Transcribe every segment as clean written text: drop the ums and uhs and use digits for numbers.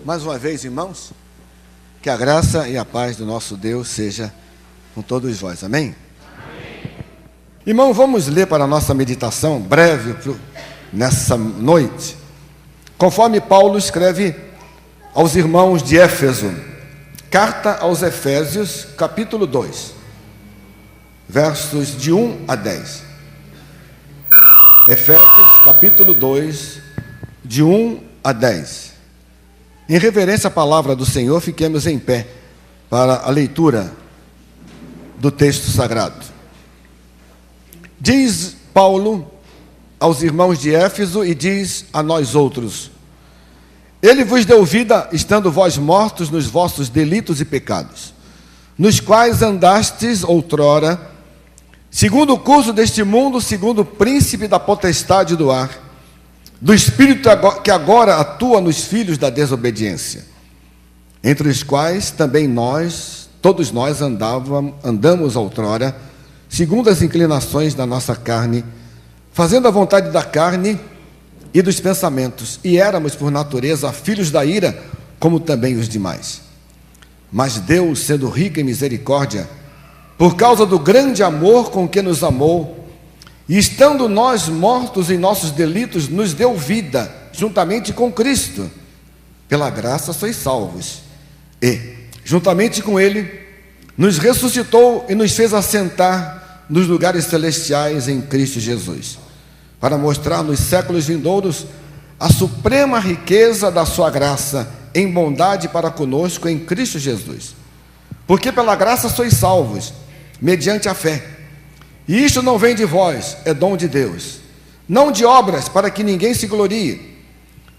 Mais uma vez, irmãos, que a graça e a paz do nosso Deus seja com todos vós, amém? Amém. Irmão, vamos ler para a nossa meditação breve nessa noite, conforme Paulo escreve aos irmãos de Éfeso, carta aos Efésios, capítulo 2, versos de 1 a 10. Efésios, capítulo 2, de 1 a 10. Em reverência à palavra do Senhor, fiquemos em pé para a leitura do texto sagrado. Diz Paulo aos irmãos de Éfeso e diz a nós outros: Ele vos deu vida, estando vós mortos nos vossos delitos e pecados, nos quais andastes outrora, segundo o curso deste mundo, segundo o príncipe da potestade do ar, do Espírito que agora atua nos filhos da desobediência, entre os quais também todos nós andamos outrora, segundo as inclinações da nossa carne, fazendo a vontade da carne e dos pensamentos, e éramos por natureza filhos da ira, como também os demais. Mas Deus, sendo rico em misericórdia, por causa do grande amor com que nos amou, e estando nós mortos em nossos delitos, nos deu vida, juntamente com Cristo. Pela graça sois salvos. E, juntamente com Ele, nos ressuscitou e nos fez assentar nos lugares celestiais em Cristo Jesus, para mostrar nos séculos vindouros a suprema riqueza da sua graça, em bondade para conosco em Cristo Jesus. Porque pela graça sois salvos, mediante a fé. E isto não vem de vós, é dom de Deus, não de obras, para que ninguém se glorie,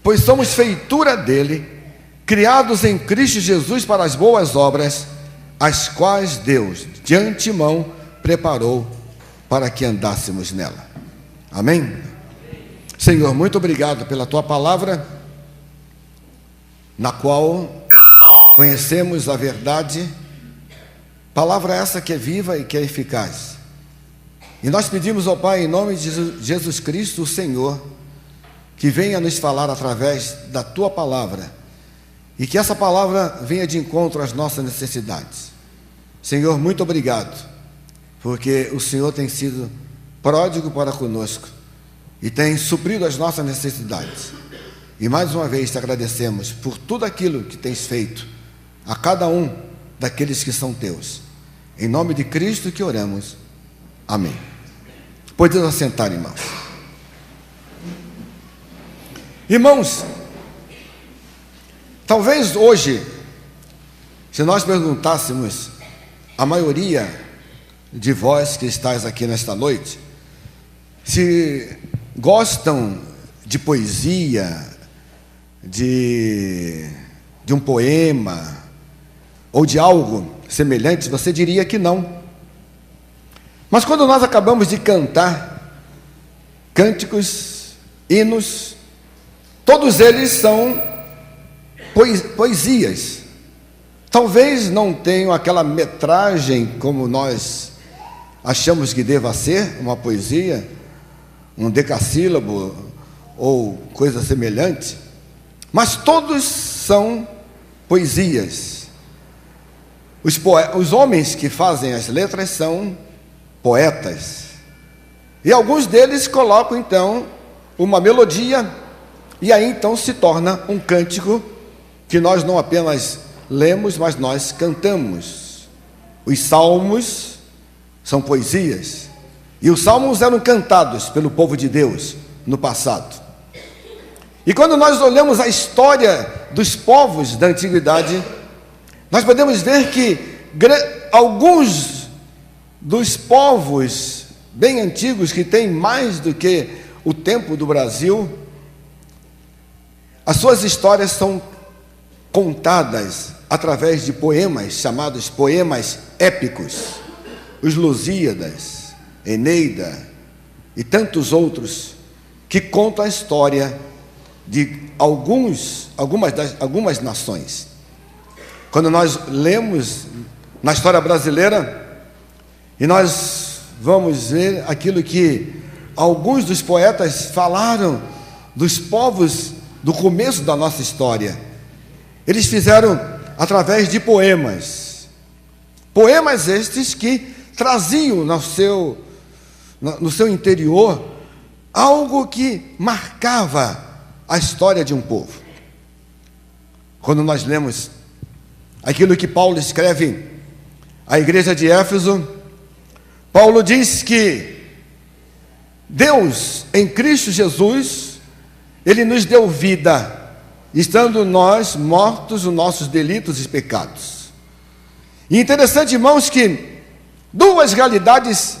pois somos feitura dele, criados em Cristo Jesus para as boas obras, as quais Deus de antemão preparou para que andássemos nela. Amém? Senhor, muito obrigado pela tua palavra, na qual conhecemos a verdade, palavra essa que é viva e que é eficaz. E nós pedimos ao Pai, em nome de Jesus Cristo, o Senhor, que venha nos falar através da Tua palavra, e que essa palavra venha de encontro às nossas necessidades. Senhor, muito obrigado, porque o Senhor tem sido pródigo para conosco, e tem suprido as nossas necessidades. E mais uma vez te agradecemos por tudo aquilo que tens feito a cada um daqueles que são teus. Em nome de Cristo que oramos. Amém. Podem assentar, irmãos. Irmãos, talvez hoje, se nós perguntássemos a maioria de vós que estáis aqui nesta noite, se gostam de poesia, de um poema, ou de algo semelhante, você diria que não. Mas quando nós acabamos de cantar cânticos, hinos, todos eles são poesias. Talvez não tenham aquela metragem como nós achamos que deva ser uma poesia, um decassílabo ou coisa semelhante, mas todos são poesias. Os homens que fazem as letras são poetas, e alguns deles colocam então uma melodia, e aí então se torna um cântico que nós não apenas lemos, mas nós cantamos. Os salmos são poesias, e os salmos eram cantados pelo povo de Deus no passado. E quando nós olhamos a história dos povos da antiguidade, nós podemos ver que alguns dos povos bem antigos, que têm mais do que o tempo do Brasil, as suas histórias são contadas através de poemas, chamados poemas épicos, os Lusíadas, Eneida e tantos outros, que contam a história de algumas nações. Quando nós lemos na história brasileira, e nós vamos ver aquilo que alguns dos poetas falaram dos povos do começo da nossa história. Eles fizeram através de poemas. Poemas estes que traziam no seu interior algo que marcava a história de um povo. Quando nós lemos aquilo que Paulo escreve à igreja de Éfeso, Paulo diz que Deus, em Cristo Jesus, Ele nos deu vida, estando nós mortos nos nossos delitos e pecados. E interessante, irmãos, que duas realidades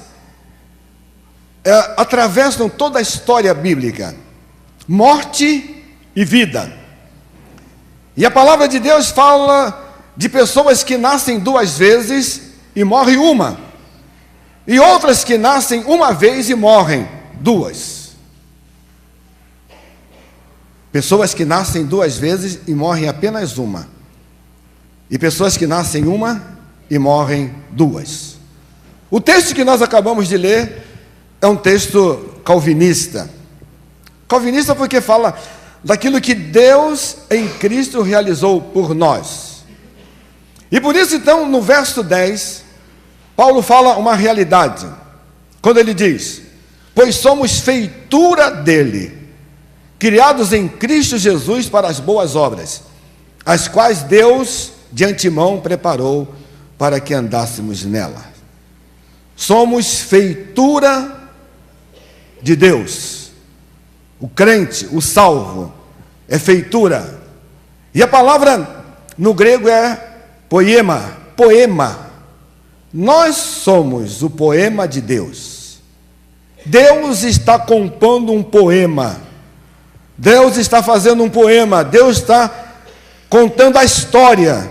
atravessam toda a história bíblica: morte e vida. E a palavra de Deus fala de pessoas que nascem duas vezes e morrem uma, e outras que nascem uma vez e morrem duas. Pessoas que nascem duas vezes e morrem apenas uma, e pessoas que nascem uma e morrem duas. O texto que nós acabamos de ler é um texto calvinista. Calvinista porque fala daquilo que Deus em Cristo realizou por nós. E por isso, então, no verso 10, Paulo fala uma realidade, quando ele diz: pois somos feitura dele, criados em Cristo Jesus para as boas obras, as quais Deus de antemão preparou para que andássemos nela. Somos feitura de Deus. O crente, o salvo, é feitura. E a palavra no grego é poema. Nós somos o poema de Deus. Deus está compondo um poema. Deus está fazendo um poema. Deus está contando a história.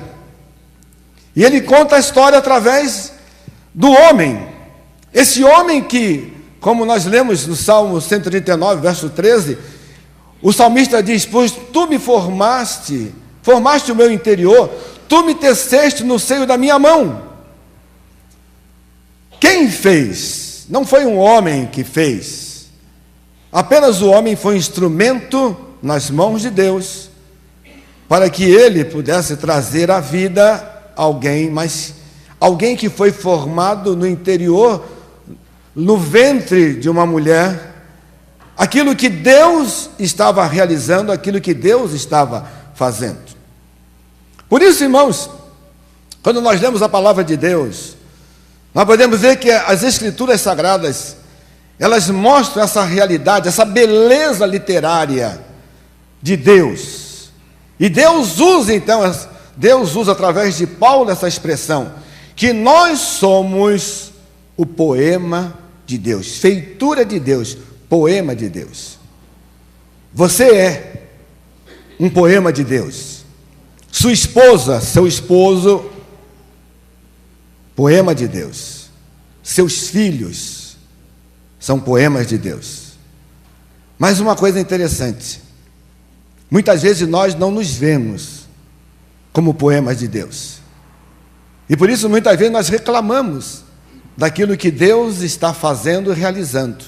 E Ele conta a história através do homem. Esse homem que, como nós lemos no Salmo 139, verso 13, o salmista diz: pois tu me formaste o meu interior, tu me teceste no seio da minha mão. Quem fez? Não foi um homem que fez. Apenas o homem foi instrumento nas mãos de Deus, para que ele pudesse trazer à vida alguém, mas alguém que foi formado no interior, no ventre de uma mulher, aquilo que Deus estava realizando, aquilo que Deus estava fazendo. Por isso, irmãos, quando nós lemos a palavra de Deus, nós podemos ver que as Escrituras Sagradas, elas mostram essa realidade, essa beleza literária de Deus. E Deus usa, então, através de Paulo essa expressão, que nós somos o poema de Deus, feitura de Deus, poema de Deus. Você é um poema de Deus. Sua esposa, seu esposo, poema de Deus. Seus filhos são poemas de Deus. Mas uma coisa interessante: muitas vezes nós não nos vemos como poemas de Deus. E por isso muitas vezes nós reclamamos daquilo que Deus está fazendo e realizando.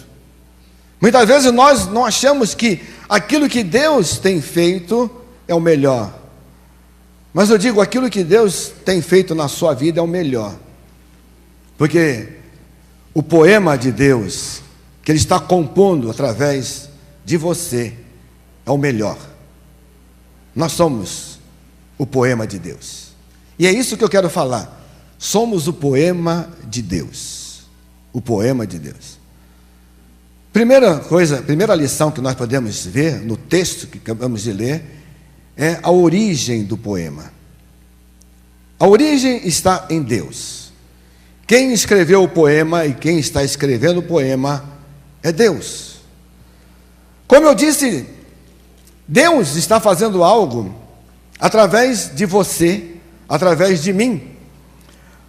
Muitas vezes nós não achamos que aquilo que Deus tem feito é o melhor. Mas eu digo, aquilo que Deus tem feito na sua vida é o melhor. Porque o poema de Deus, que Ele está compondo através de você, é o melhor. Nós somos o poema de Deus. E é isso que eu quero falar. Somos o poema de Deus. O poema de Deus. Primeira lição que nós podemos ver no texto que acabamos de ler é a origem do poema. A origem está em Deus. Quem escreveu o poema e quem está escrevendo o poema é Deus. Como eu disse, Deus está fazendo algo através de você, através de mim.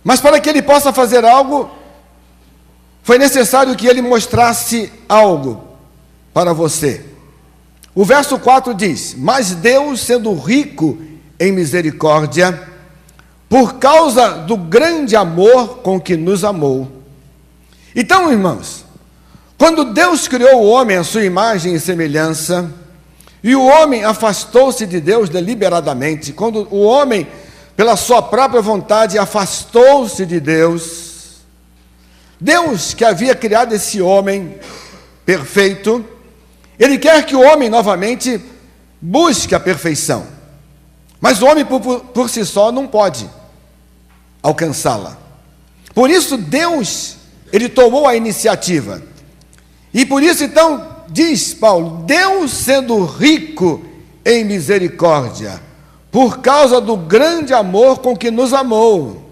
Mas para que Ele possa fazer algo, foi necessário que Ele mostrasse algo para você. O verso 4 diz: mas Deus, sendo rico em misericórdia, por causa do grande amor com que nos amou. Então, irmãos, quando Deus criou o homem à sua imagem e semelhança, e o homem afastou-se de Deus deliberadamente, quando o homem, pela sua própria vontade, afastou-se de Deus, Deus, que havia criado esse homem perfeito, Ele quer que o homem novamente busque a perfeição. Mas o homem por si só não pode alcançá-la. Por isso Deus, Ele tomou a iniciativa. E por isso então, diz Paulo, Deus sendo rico em misericórdia, por causa do grande amor com que nos amou.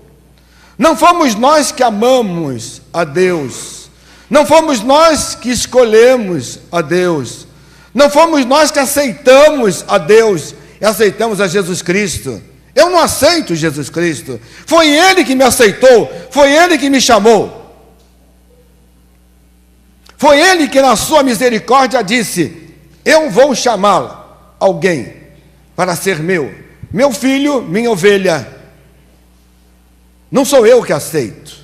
Não fomos nós que amamos a Deus, não fomos nós que escolhemos a Deus, não fomos nós que aceitamos a Deus e aceitamos a Jesus Cristo. Eu não aceito Jesus Cristo, foi Ele que me aceitou, foi Ele que me chamou. Foi Ele que na sua misericórdia disse: eu vou chamar alguém para ser meu filho, minha ovelha. Não sou eu que aceito,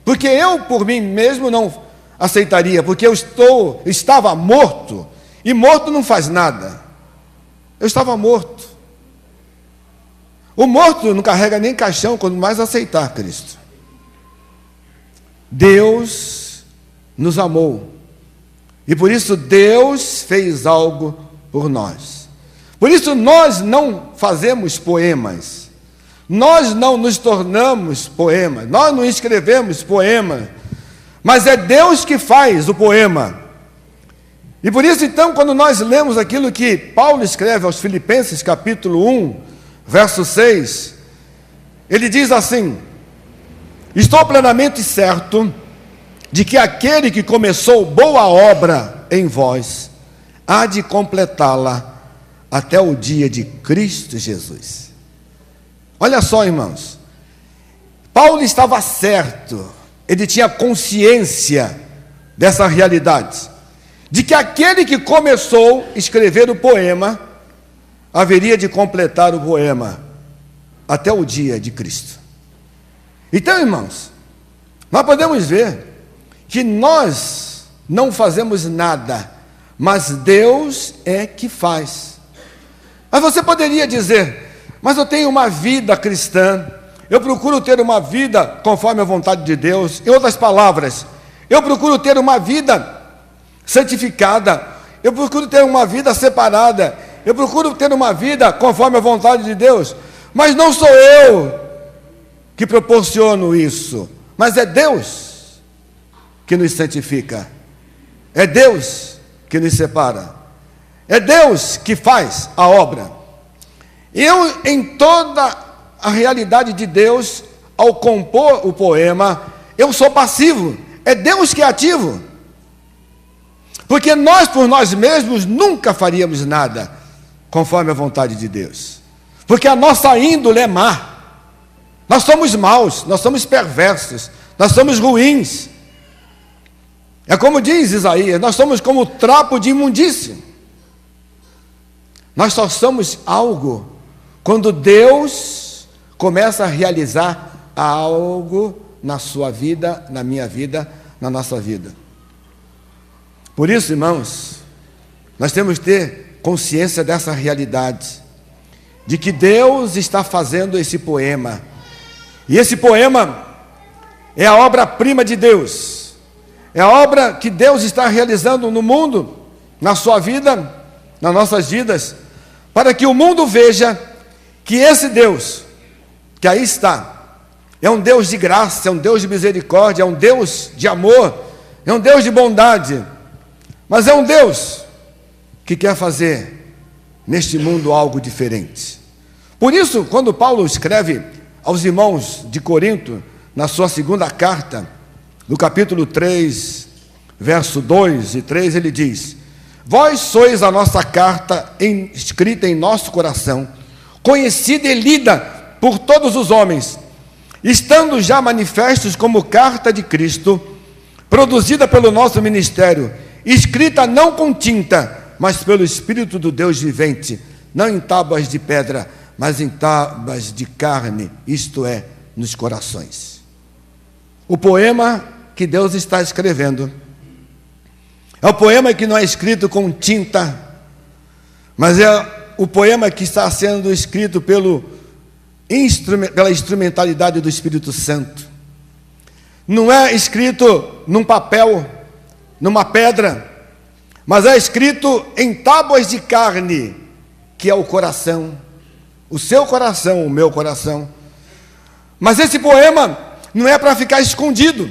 porque eu por mim mesmo não aceitaria, porque eu estava morto, e morto não faz nada. Eu estava morto. O morto não carrega nem caixão, quando mais aceitar Cristo. Deus nos amou, e por isso Deus fez algo por nós. Por isso nós não fazemos poemas, nós não nos tornamos poemas, nós não escrevemos poemas, mas é Deus que faz o poema. E por isso então, quando nós lemos aquilo que Paulo escreve aos Filipenses, capítulo 1, verso 6, ele diz assim: estou plenamente certo de que aquele que começou boa obra em vós, há de completá-la até o dia de Cristo Jesus. Olha só, irmãos, Paulo estava certo, ele tinha consciência dessa realidade, de que aquele que começou a escrever o poema, haveria de completar o poema até o dia de Cristo. Então, irmãos, nós podemos ver que nós não fazemos nada, mas Deus é que faz. Mas você poderia dizer: mas eu tenho uma vida cristã, eu procuro ter uma vida conforme a vontade de Deus. Em outras palavras, eu procuro ter uma vida santificada, eu procuro ter uma vida separada, eu procuro ter uma vida conforme a vontade de Deus. Mas não sou eu que proporciono isso, mas é Deus que nos santifica, é Deus que nos separa, é Deus que faz a obra. Eu, em toda a realidade de Deus, ao compor o poema, eu sou passivo, é Deus que é ativo, porque nós por nós mesmos nunca faríamos nada conforme a vontade de Deus, porque a nossa índole é má, nós somos maus, nós somos perversos, nós somos ruins. É como diz Isaías, nós somos como trapo de imundícia. Nós só somos algo quando Deus começa a realizar algo na sua vida, na minha vida, na nossa vida. Por isso, irmãos, nós temos que ter consciência dessa realidade, de que Deus está fazendo esse poema, e esse poema é a obra-prima de Deus, é a obra que Deus está realizando no mundo, na sua vida, nas nossas vidas, para que o mundo veja que esse Deus, que aí está, é um Deus de graça, é um Deus de misericórdia, é um Deus de amor, é um Deus de bondade, mas é um Deus que quer fazer neste mundo algo diferente. Por isso, quando Paulo escreve aos irmãos de Corinto, na sua segunda carta, no capítulo 3, verso 2 e 3, ele diz: vós sois a nossa carta escrita em nosso coração, conhecida e lida por todos os homens, estando já manifestos como carta de Cristo, produzida pelo nosso ministério, escrita não com tinta, mas pelo Espírito do Deus vivente, não em tábuas de pedra, mas em tábuas de carne, isto é, nos corações. O poema que Deus está escrevendo é o poema que não é escrito com tinta, mas é o poema que está sendo escrito pela instrumentalidade do Espírito Santo. Não é escrito num papel, numa pedra, mas é escrito em tábuas de carne, que é o coração, o seu coração, o meu coração. Mas esse poema não é para ficar escondido.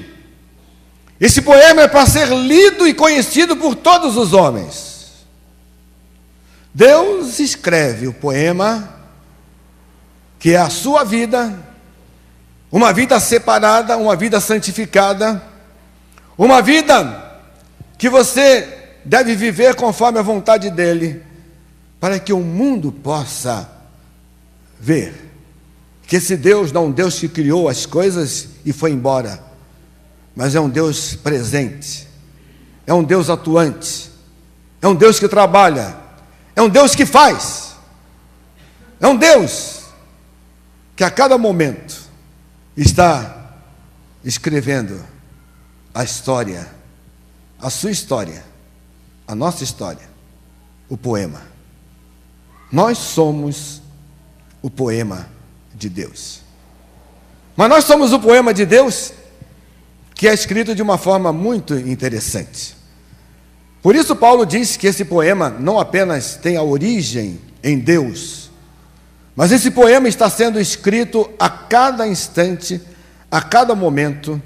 Esse poema é para ser lido e conhecido por todos os homens. Deus escreve o poema, que é a sua vida, uma vida separada, uma vida santificada, uma vida que você deve viver conforme a vontade dele, para que o mundo possa ver que esse Deus não é um Deus que criou as coisas e foi embora, mas é um Deus presente, é um Deus atuante, é um Deus que trabalha, é um Deus que faz, é um Deus que a cada momento está escrevendo a história, a sua história, a nossa história, o poema. Nós somos o poema de Deus. Mas nós somos o poema de Deus que é escrito de uma forma muito interessante. Por isso Paulo diz que esse poema não apenas tem a origem em Deus, mas esse poema está sendo escrito a cada instante, a cada momento,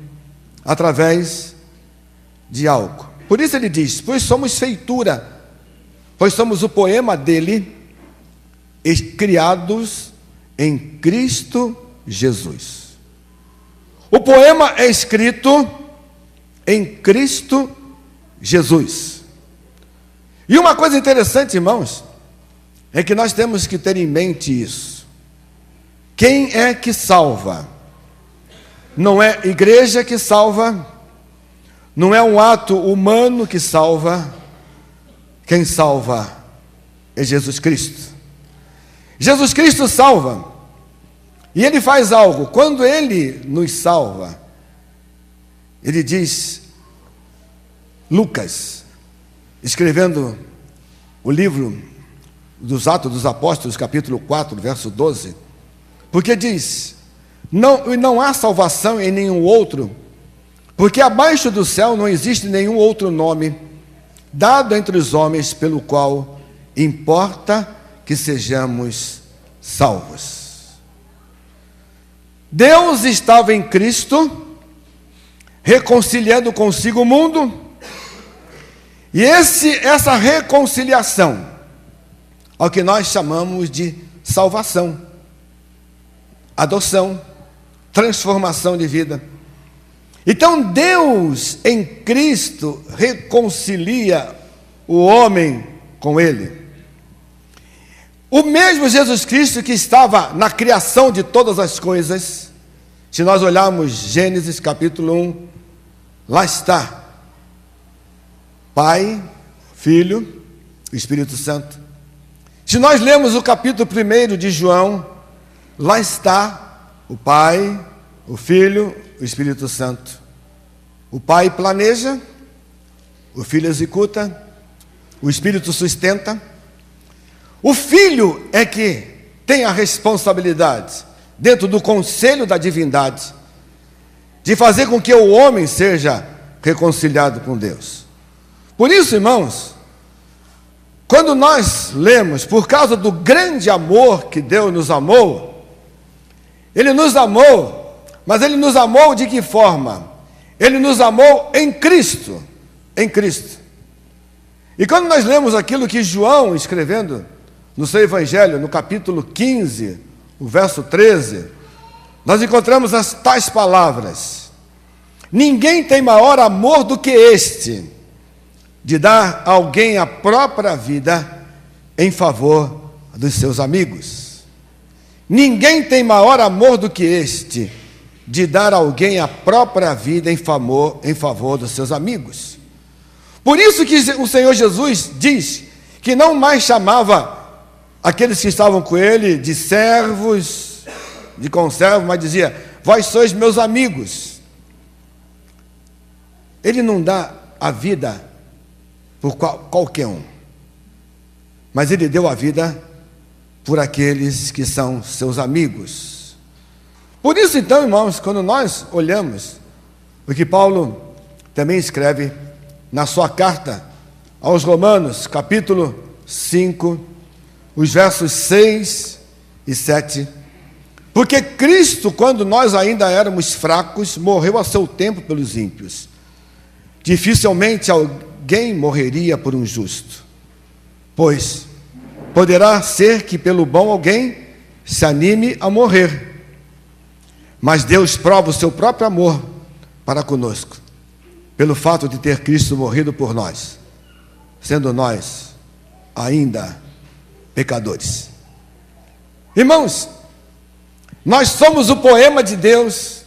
através de algo. Por isso ele diz, pois somos feitura, pois somos o poema dele, criados em Cristo Jesus. O poema é escrito em Cristo Jesus. E uma coisa interessante, irmãos, é que nós temos que ter em mente isso. Quem é que salva? Não é igreja que salva, não é um ato humano que salva. Quem salva é Jesus Cristo. Jesus Cristo salva, e Ele faz algo. Quando Ele nos salva, Ele diz, Lucas, escrevendo o livro dos Atos dos Apóstolos, capítulo 4, verso 12, porque diz, não há salvação em nenhum outro, porque abaixo do céu não existe nenhum outro nome dado entre os homens pelo qual importa que sejamos salvos. Deus estava em Cristo, reconciliando consigo o mundo, e essa reconciliação, ao que nós chamamos de salvação, adoção, transformação de vida. Então Deus em Cristo reconcilia o homem com Ele. O mesmo Jesus Cristo que estava na criação de todas as coisas, se nós olharmos Gênesis capítulo 1, lá está Pai, Filho, Espírito Santo. Se nós lemos o capítulo 1 de João, lá está o Pai, o Filho, o Espírito Santo. O Pai planeja, o Filho executa, o Espírito sustenta. O Filho é que tem a responsabilidade, dentro do conselho da divindade, de fazer com que o homem seja reconciliado com Deus. Por isso, irmãos, quando nós lemos, por causa do grande amor que Deus nos amou, Ele nos amou, mas Ele nos amou de que forma? Ele nos amou em Cristo, em Cristo. E quando nós lemos aquilo que João, escrevendo no seu Evangelho, no capítulo 15, o verso 13, nós encontramos as tais palavras: ninguém tem maior amor do que este, de dar a alguém a própria vida em favor dos seus amigos. Ninguém tem maior amor do que este, de dar a alguém a própria vida em favor dos seus amigos. Por isso que o Senhor Jesus diz que não mais chamava aqueles que estavam com ele de servos, de conservos, mas dizia: vós sois meus amigos. Ele não dá a vida por qualquer um, mas ele deu a vida por aqueles que são seus amigos. Por isso, então, irmãos, quando nós olhamos o que Paulo também escreve na sua carta aos Romanos, capítulo 5, os versos 6 e 7, porque Cristo, quando nós ainda éramos fracos, morreu a seu tempo pelos ímpios. Dificilmente alguém morreria por um justo, pois poderá ser que pelo bom alguém se anime a morrer. Mas Deus prova o seu próprio amor para conosco, pelo fato de ter Cristo morrido por nós, sendo nós ainda pecadores. Irmãos, nós somos o poema de Deus,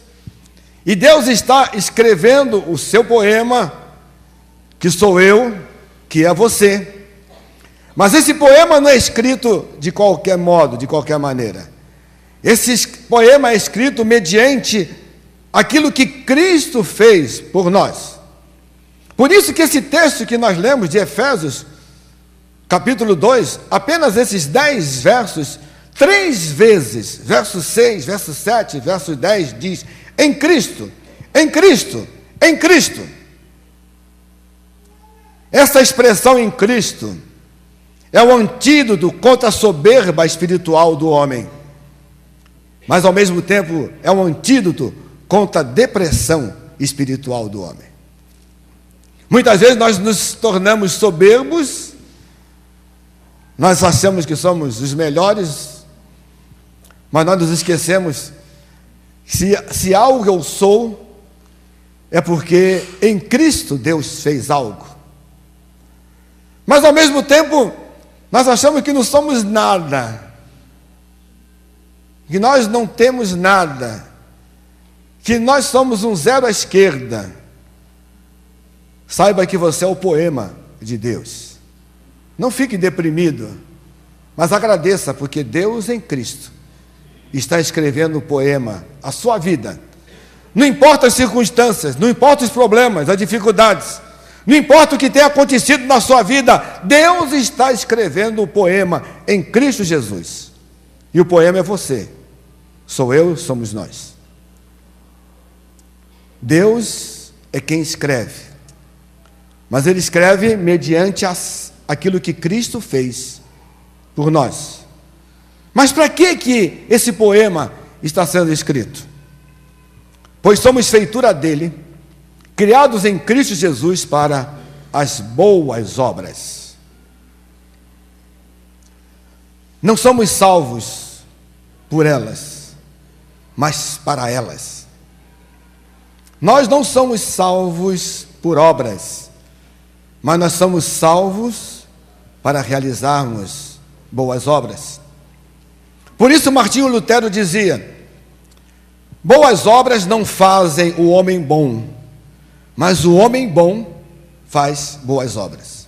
e Deus está escrevendo o seu poema, que sou eu, que é você. Mas esse poema não é escrito de qualquer modo, de qualquer maneira. Esse poema é escrito mediante aquilo que Cristo fez por nós. Por isso que esse texto que nós lemos de Efésios, capítulo 2, apenas esses 10 versos, 3 vezes, verso 6, verso 7, verso 10, diz: em Cristo, em Cristo, em Cristo. Essa expressão em Cristo é o antídoto contra a soberba espiritual do homem, mas ao mesmo tempo é um antídoto contra a depressão espiritual do homem. Muitas vezes nós nos tornamos soberbos, nós achamos que somos os melhores, mas nós nos esquecemos que se algo eu sou, é porque em Cristo Deus fez algo. Mas ao mesmo tempo, nós achamos que não somos nada, que nós não temos nada, que nós somos um zero à esquerda. Saiba que você é o poema de Deus. Não fique deprimido, mas agradeça, porque Deus em Cristo está escrevendo o poema, a sua vida. Não importa as circunstâncias, não importa os problemas, as dificuldades, não importa o que tenha acontecido na sua vida, Deus está escrevendo o poema em Cristo Jesus. E o poema é você, sou eu, somos nós. Deus é quem escreve, mas Ele escreve mediante aquilo que Cristo fez por nós. Mas para que esse poema está sendo escrito? Pois somos feitura dele, criados em Cristo Jesus para as boas obras. Não somos salvos por elas, mas para elas. Nós não somos salvos por obras, mas nós somos salvos para realizarmos boas obras. Por isso Martinho Lutero dizia: boas obras não fazem o homem bom, mas o homem bom faz boas obras.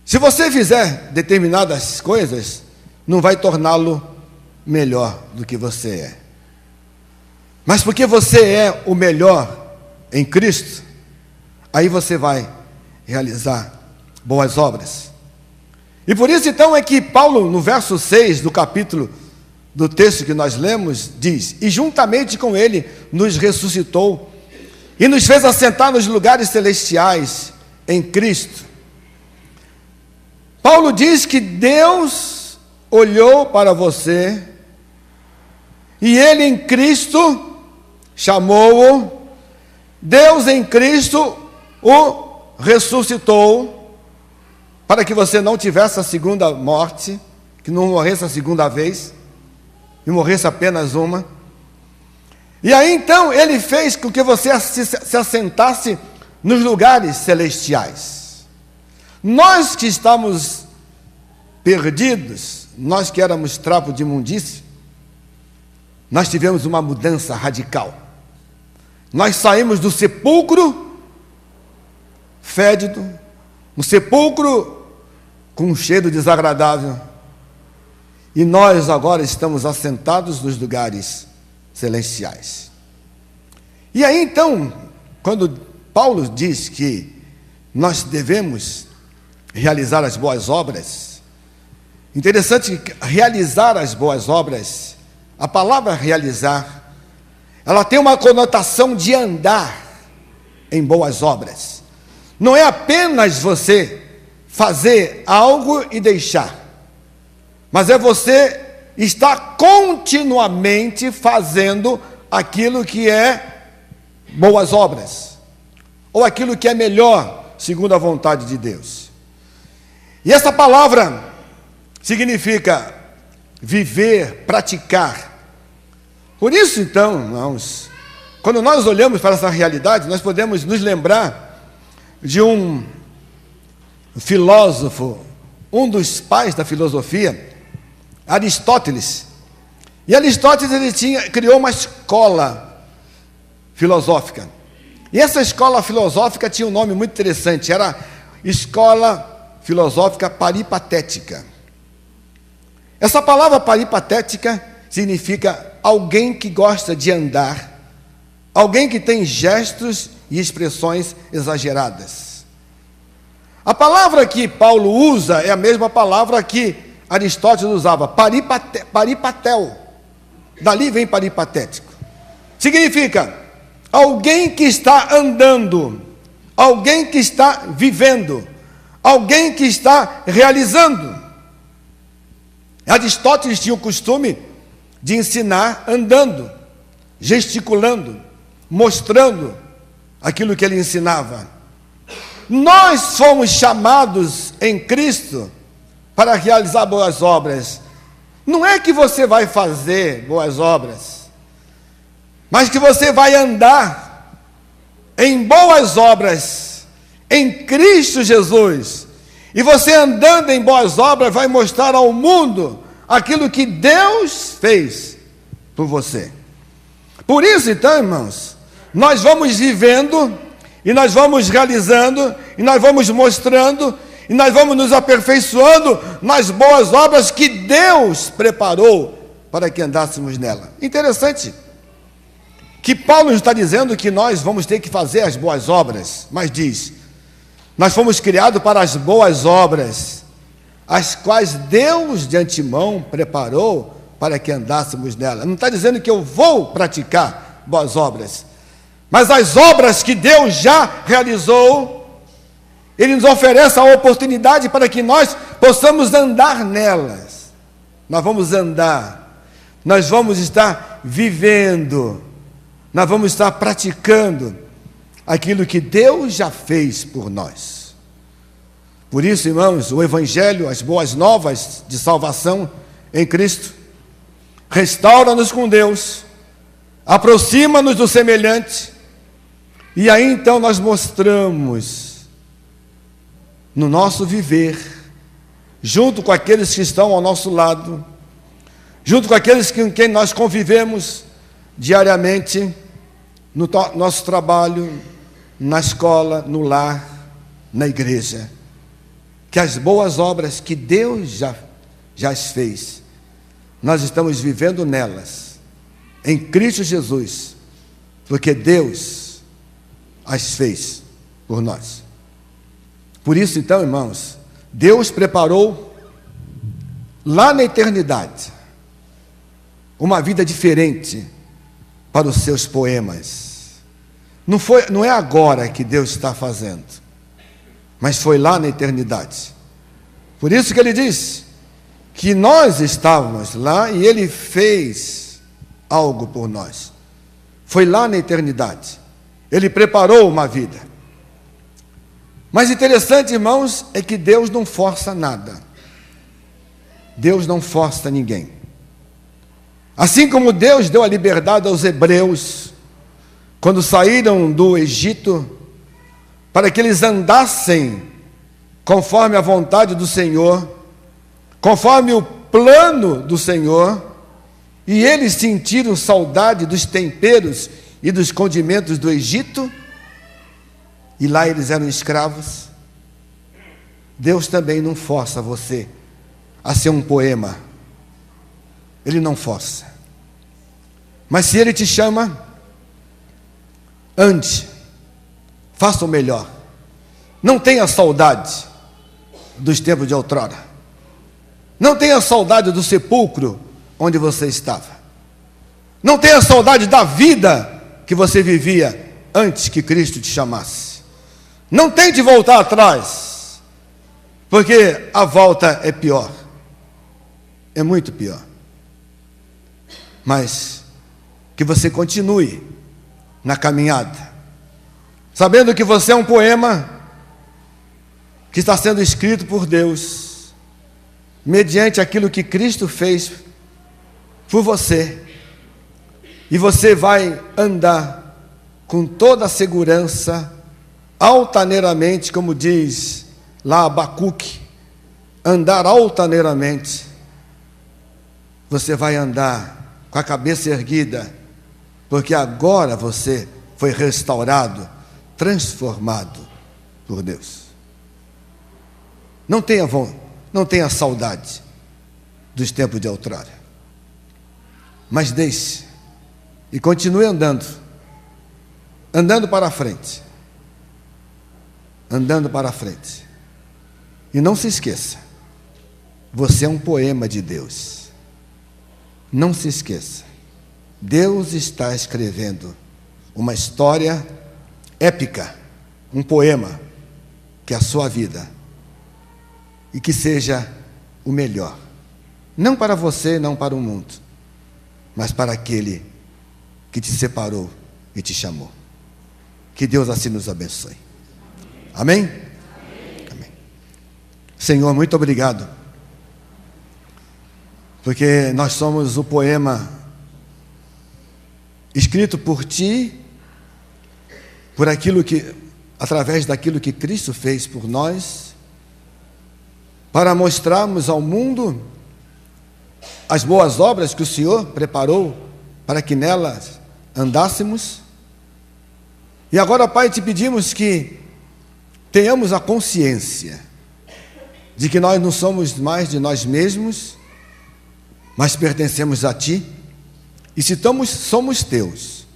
Se você fizer determinadas coisas, não vai torná-lo melhor do que você é. Mas porque você é o melhor em Cristo, aí você vai realizar boas obras. E por isso então é que Paulo, no verso 6 do capítulo do texto que nós lemos, diz: e juntamente com ele nos ressuscitou e nos fez assentar nos lugares celestiais em Cristo. Paulo diz que Deus olhou para você e Ele em Cristo chamou-o, Deus em Cristo o ressuscitou, para que você não tivesse a segunda morte, que não morresse a segunda vez, e morresse apenas uma. E aí então Ele fez com que você se assentasse nos lugares celestiais. Nós que estamos perdidos, nós que éramos trapo de imundície, nós tivemos uma mudança radical. Nós saímos do sepulcro fédido, um sepulcro com um cheiro desagradável, e nós agora estamos assentados nos lugares celestiais. E aí então, quando Paulo diz que nós devemos realizar as boas obras, interessante, realizar as boas obras, a palavra realizar, ela tem uma conotação de andar em boas obras. Não é apenas você fazer algo e deixar, mas é você estar continuamente fazendo aquilo que é boas obras, ou aquilo que é melhor, segundo a vontade de Deus. E essa palavra significa viver, praticar. Por isso, então, irmãos, quando nós olhamos para essa realidade, nós podemos nos lembrar de um filósofo, um dos pais da filosofia, Aristóteles. E Aristóteles criou uma escola filosófica. E essa escola filosófica tinha um nome muito interessante, era Escola Filosófica Peripatética. Essa palavra peripatética significa alguém que gosta de andar, alguém que tem gestos e expressões exageradas. A palavra que Paulo usa é a mesma palavra que Aristóteles usava, peripatel. Dali vem peripatético. Significa alguém que está andando, alguém que está vivendo, alguém que está realizando. Aristóteles tinha o costume de ensinar andando, gesticulando, mostrando aquilo que ele ensinava. Nós fomos chamados em Cristo para realizar boas obras. Não é que você vai fazer boas obras, mas que você vai andar em boas obras, em Cristo Jesus. E você andando em boas obras vai mostrar ao mundo aquilo que Deus fez por você. Por isso, então, irmãos, nós vamos vivendo, e nós vamos realizando, e nós vamos mostrando, e nós vamos nos aperfeiçoando nas boas obras que Deus preparou para que andássemos nela. Interessante que Paulo nos está dizendo que nós vamos ter que fazer as boas obras, mas diz, nós fomos criados para as boas obras, as quais Deus de antemão preparou para que andássemos nela. Não está dizendo que eu vou praticar boas obras, mas as obras que Deus já realizou, Ele nos oferece a oportunidade para que nós possamos andar nelas. Nós vamos andar, nós vamos estar vivendo, nós vamos estar praticando aquilo que Deus já fez por nós. Por isso, irmãos, o Evangelho, as boas novas de salvação em Cristo, restaura-nos com Deus, aproxima-nos do semelhante, e aí então nós mostramos no nosso viver, junto com aqueles que estão ao nosso lado, junto com aqueles com quem nós convivemos diariamente, no nosso trabalho, na escola, no lar, na igreja, que as boas obras que Deus já as fez, nós estamos vivendo nelas, em Cristo Jesus, porque Deus as fez por nós. Por isso, então, irmãos, Deus preparou lá na eternidade uma vida diferente para os seus poemas. Não é agora que Deus está fazendo, mas foi lá na eternidade. Por isso que ele diz que nós estávamos lá e ele fez algo por nós. Foi lá na eternidade. Ele preparou uma vida. Mas interessante, irmãos, é que Deus não força nada. Deus não força ninguém. Assim como Deus deu a liberdade aos hebreus, quando saíram do Egito, para que eles andassem conforme a vontade do Senhor, conforme o plano do Senhor, e eles sentiram saudade dos temperos e dos condimentos do Egito, e lá eles eram escravos. Deus também não força você a ser um poema. Ele não força. Mas se Ele te chama, ande, faça o melhor. Não tenha saudade dos tempos de outrora. Não tenha saudade do sepulcro onde você estava. Não tenha saudade da vida que você vivia antes que Cristo te chamasse. Não tente voltar atrás, porque a volta é pior. É muito pior. Mas que você continue na caminhada, sabendo que você é um poema que está sendo escrito por Deus, mediante aquilo que Cristo fez por você. E você vai andar com toda a segurança, altaneiramente, como diz lá Abacuque, andar altaneiramente. Você vai andar com a cabeça erguida, porque agora você foi restaurado, transformado por Deus. Não tenha saudade dos tempos de outrora, mas deixe e continue andando para frente, andando para frente. E não se esqueça, você é um poema de Deus. Não se esqueça, Deus está escrevendo uma história épica, um poema, que é a sua vida, e que seja o melhor, não para você, não para o mundo, mas para aquele que te separou e te chamou. Que Deus assim nos abençoe. Amém? Amém. Senhor, muito obrigado, porque nós somos o poema escrito por Ti, através daquilo que Cristo fez por nós, para mostrarmos ao mundo as boas obras que o Senhor preparou para que nelas andássemos. E agora, Pai, te pedimos que tenhamos a consciência de que nós não somos mais de nós mesmos, mas pertencemos a Ti, e se somos Teus,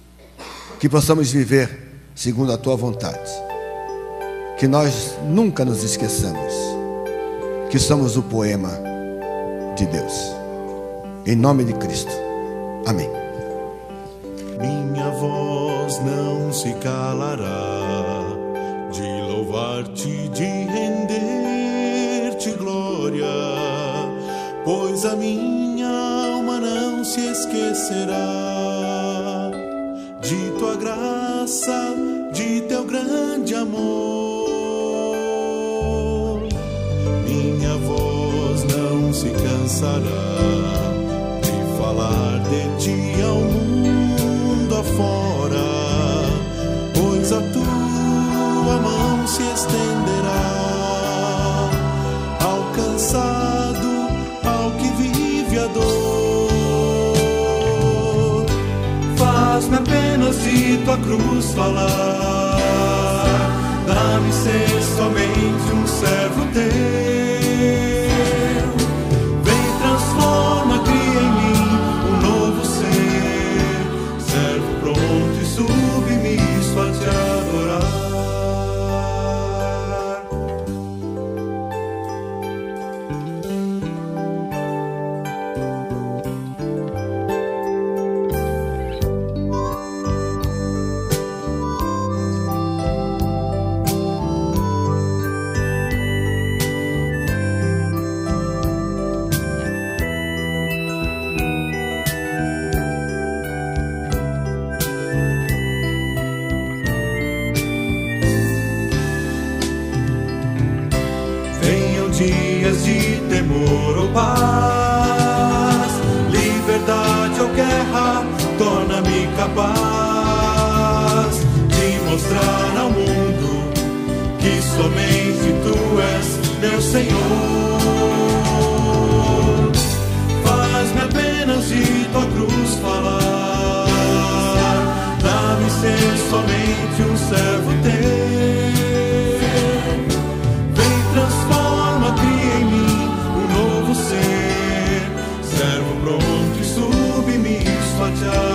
que possamos viver segundo a Tua vontade, que nós nunca nos esqueçamos que somos o poema de Deus, em nome de Cristo, amém. Minha voz não se calará de louvar-te, de render-te glória, pois a minha alma não se esquecerá de tua graça, de teu grande amor. Minha voz não se cansará de falar de ti ao mundo afora, pois a tua mão se estenderá ao cansado, ao que vive a dor. Faz-me apenas de tua cruz falar, dá-me ser somente um servo teu. Vem, transforma, cria em mim um novo ser, servo pronto e submisso a te adorar. somente a